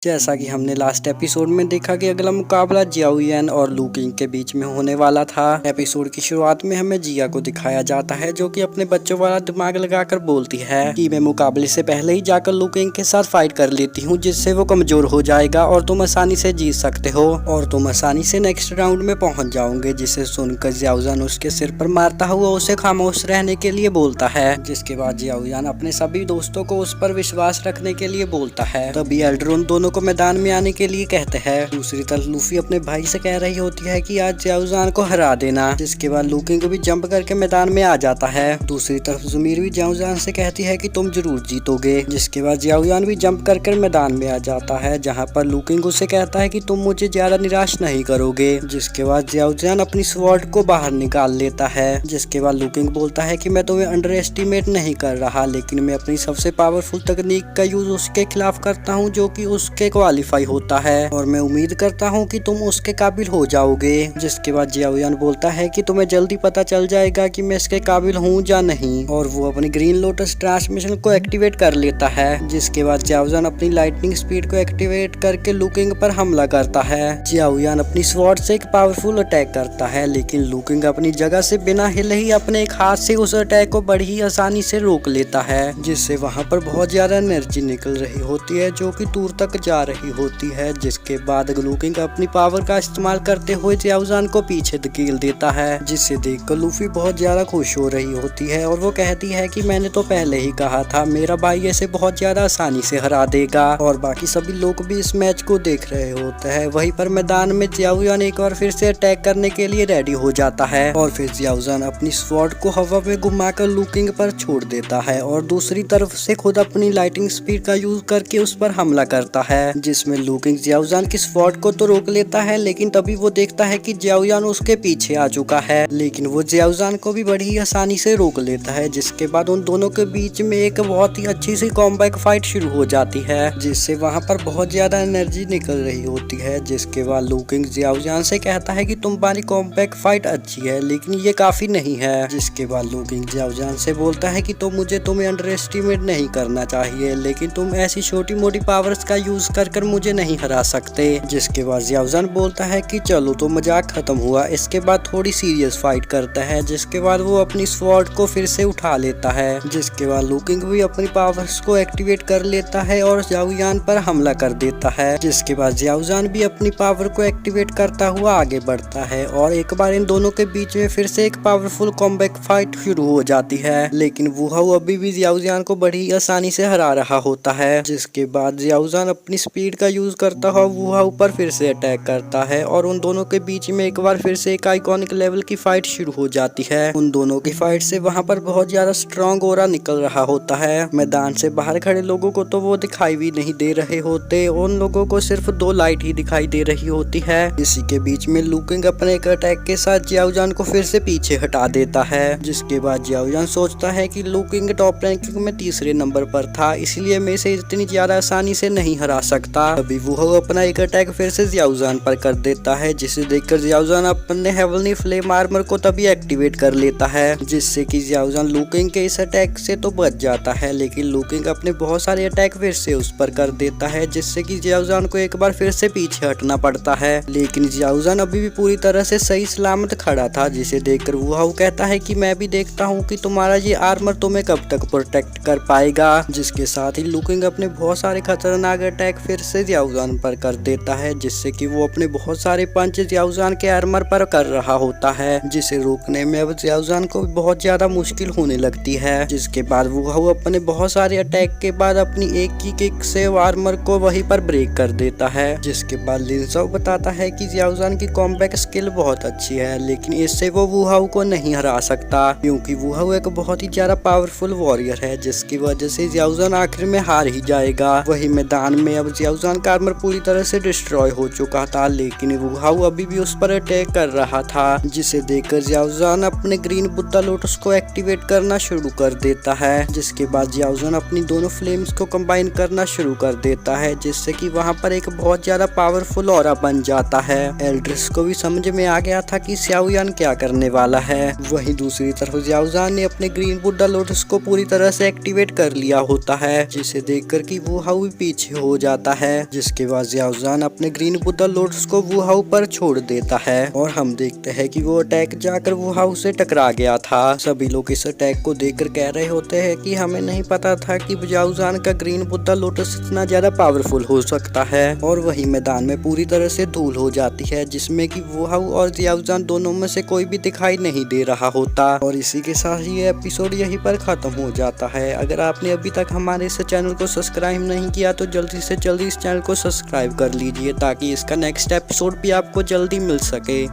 जैसा कि हमने लास्ट एपिसोड में देखा कि अगला मुकाबला जियाओ यान और लू किंग के बीच में होने वाला था। एपिसोड की शुरुआत में हमें जिया को दिखाया जाता है जो कि अपने बच्चों वाला दिमाग लगाकर बोलती है कि मैं मुकाबले से पहले ही जाकर लू किंग के साथ फाइट कर लेती हूँ जिससे वो कमजोर हो जाएगा और तुम आसानी से जीत सकते हो और तुम आसानी से नेक्स्ट राउंड में पहुंच जाओगे। जिसे सुनकर जियाओ यान उसके सिर पर मारता हुआ उसे खामोश रहने के लिए बोलता है। जिसके बाद जियाओ यान अपने सभी दोस्तों को उस पर विश्वास रखने के लिए बोलता है। तभी एल्डर उन दोनों को मैदान में आने के लिए कहते हैं। दूसरी तरफ लूफी अपने भाई से कह रही होती है कि आज जियाओ यान को हरा देना। जिसके बाद लू किंग भी जंप करके मैदान में आ जाता है। दूसरी तरफ ज़मीर भी जियाओ यान से कहती है कि तुम जरूर जीतोगे। जिसके बाद जियाओ यान भी जंप कर मैदान में आ जाता है जहाँ पर लू किंग उसे कहता है कि तुम मुझे ज्यादा निराश नहीं करोगे। जिसके बाद जियाओ यान अपनी स्वॉर्ड को बाहर निकाल लेता है। जिसके बाद लू किंग बोलता है कि मैं तुम्हें अंडर एस्टिमेट नहीं कर रहा, लेकिन मैं अपनी सबसे पावरफुल तकनीक का यूज उसके खिलाफ करता हूँ जो कि उसके क्वालिफाई होता है और मैं उम्मीद करता हूँ कि तुम उसके काबिल हो जाओगे। जिसके बाद जियाओ यान बोलता है कि तुम्हें जल्दी पता चल जाएगा कि मैं इसके काबिल हूँ या नहीं और वो अपनी ग्रीन लोटस ट्रांसमिशन को एक्टिवेट कर लेता है। जिसके बाद जियाओ यान अपनी लाइटनिंग स्पीड को एक्टिवेट करके लू किंग पर हमला करता है। जियाओ यान अपनी स्वॉर्ड से एक पावरफुल अटैक करता है लेकिन लू किंग अपनी जगह से बिना हिले ही अपने एक हाथ से उस अटैक को बड़ी ही आसानी से रोक लेता है जिससे वहाँ पर बहुत ज्यादा एनर्जी निकल रही होती है जो कि दूर तक जा रही होती है। जिसके बाद लू किंग अपनी पावर का इस्तेमाल करते हुए जियाओ यान को पीछे धकेल देता है जिसे देखकर लूफी बहुत ज्यादा खुश हो रही होती है और वो कहती है कि मैंने तो पहले ही कहा था मेरा भाई ऐसे बहुत ज्यादा आसानी से हरा देगा। और बाकी सभी लोग भी इस मैच को देख रहे होते हैं। वहीं पर मैदान में जियाओ यान एक बार फिर से अटैक करने के लिए रेडी हो जाता है और फिर जियाओ यान अपनी स्वॉर्ड को हवा में घुमाकर लू किंग पर छोड़ देता है और दूसरी तरफ से खुद अपनी लाइटिंग स्पीड का यूज करके उस पर हमला करता है जिसमें लू किंग जियाओ यान की स्वॉर्ड को तो रोक लेता है लेकिन तभी वो देखता है कि जियाओ यान उसके पीछे आ चुका है लेकिन वो जियाओ यान को भी बड़ी ही आसानी से रोक लेता है। जिसके बाद उन दोनों के बीच में एक बहुत ही अच्छी सी कॉम्बैक फाइट शुरू हो जाती है जिससे वहाँ पर बहुत ज्यादा एनर्जी निकल रही होती है। जिसके बाद लू किंग जियाओ यान से कहता है कि तुम्हारी कॉम्बैक फाइट अच्छी है लेकिन ये काफी नहीं है। जिसके बाद लू किंग जियाओ यान से बोलता है कि तुम्हें अंडर एस्टिमेट नहीं करना चाहिए लेकिन तुम ऐसी छोटी मोटी पावर्स का यूज कर मुझे नहीं हरा सकते। जिसके बाद जियाओ यान बोलता है कि चलो तो मजाक खत्म हुआ, इसके बाद थोड़ी सीरियस फाइट करता है। जिसके बाद वो अपनी स्वॉर्ड को फिर से उठा लेता है। जिसके बाद लू किंग भी अपनी पावर्स को एक्टिवेट कर लेता है और जियाओ यान पर हमला कर देता है। जिसके बाद जियाओ यान भी अपनी पावर को एक्टिवेट करता हुआ आगे बढ़ता है और एक बार इन दोनों के बीच में फिर से एक पावरफुल कॉम्बैक फाइट शुरू हो जाती है लेकिन वू हाउ अभी भी जियाओ यान को बड़ी आसानी से हरा रहा होता है। जिसके बाद जियाओ यान अपनी स्पीड का यूज करता हुआ वू हाउ पर फिर से अटैक करता है और उन दोनों के बीच में एक बार फिर से एक आइकॉनिक लेवल की फाइट शुरू हो जाती है। उन दोनों की फाइट से वहां पर बहुत ज्यादा स्ट्रॉन्ग ऑरा निकल रहा होता है। मैदान से बाहर खड़े लोगों को तो वो दिखाई भी नहीं दे रहे होते, उन लोगों को सिर्फ दो लाइट ही दिखाई दे रही होती है। इसी के बीच में लू किंग अपने एक अटैक के साथ जियाओ यान को फिर से पीछे हटा देता है। जिसके बाद जियाओ यान सोचता है कि लू किंग टॉप रैंकिंग में तीसरे नंबर पर था इसलिए मैं इसे इतनी ज्यादा आसानी से नहीं हरा सकता। अभी वो अपना एक अटैक फिर से जियाओ यान पर कर देता है जिसे देखकर जियाओ यान अपने हेवनली फ्लेम आर्मर को तभी एक्टिवेट कर लेता है जिससे कि जियाओ यान लू किंग के इस अटैक से तो बच जाता है लेकिन लू किंग अपने बहुत सारे अटैक फिर से उस पर कर देता है जिससे कि जियाओ यान को एक बार फिर से पीछे हटना पड़ता है। लेकिन जियाओ यान अभी भी पूरी तरह से सही सलामत खड़ा था जिसे देखकर वू हाउ कहता है कि मैं भी देखता हूँ कि तुम्हारा ये आर्मर तुम्हें कब तक प्रोटेक्ट कर पाएगा। जिसके साथ ही लू किंग अपने बहुत सारे खतरनाक अटैक फिर से जियाओ यान पर कर देता है जिससे कि वो अपने बहुत सारे पंच जियाओ यान के आर्मर पर कर रहा होता है जिसे रोकने में अब जियाओ यान को बहुत ज्यादा मुश्किल होने लगती है। जिसके बाद वो अपने बहुत सारे अटैक के बाद अपनी एक की किक से आर्मर को वहीं पर ब्रेक कर देता है। जिसके बाद लिन शाओ बताता है कि जियाओ यान की कॉम्बैक स्किल बहुत अच्छी है लेकिन इससे वो वू हाउ को नहीं हरा सकता क्योंकि वू हाउ एक बहुत ही ज्यादा पावरफुल वॉरियर है जिसकी वजह से जियाओ यान आखिर में हार ही जाएगा। वही मैदान में अब जियाओ यान का आर्मर पूरी तरह से डिस्ट्रॉय हो चुका था लेकिन वू हाउ अभी भी उस पर अटैक कर रहा था जिसे देखकर जियाओ यान अपने ग्रीन बुद्धा लोटस को एक्टिवेट करना शुरू कर देता है। जिसके बाद जियाओ यान अपनी दोनों फ्लेम्स को कंबाइन करना शुरू कर देता है जिससे कि वहां पर एक बहुत ज्यादा पावरफुल ऑरा बन जाता है। एल्ड्रिस को भी समझ में आ गया था कि जियाओ यान क्या करने वाला है। वहीं दूसरी तरफ जियाओ यान ने अपने ग्रीन बुद्धा लोटस को पूरी तरह से एक्टिवेट कर लिया होता है जिसे देखकर कि वो हाउ भी पीछे हो जाता है, जिसके बाद जियाउजान अपने ग्रीन बुद्धा लोटस को वू हाउ पर छोड़ देता है और हम देखते हैं कि वो अटैक जाकर वू हाउ से टकरा गया था। सभी लोग इस अटैक को देखकर कह रहे होते हैं कि हमें नहीं पता था कि जियाउजान का ग्रीन बुद्धा लोटस इतना ज्यादा पावरफुल हो सकता है। और वही मैदान में पूरी तरह से धूल हो जाती है, जिसमें कि वू हाउ और जियाउजान दोनों में से कोई भी दिखाई नहीं दे रहा होता। और इसी के साथ ये एपिसोड यहीं पर खत्म हो जाता है। अगर आपने अभी तक हमारे इस चैनल को सब्सक्राइब नहीं किया तो जल्दी से जल्दी इस चैनल को सब्सक्राइब कर लीजिए, ताकि इसका नेक्स्ट एपिसोड भी आपको जल्दी मिल सके।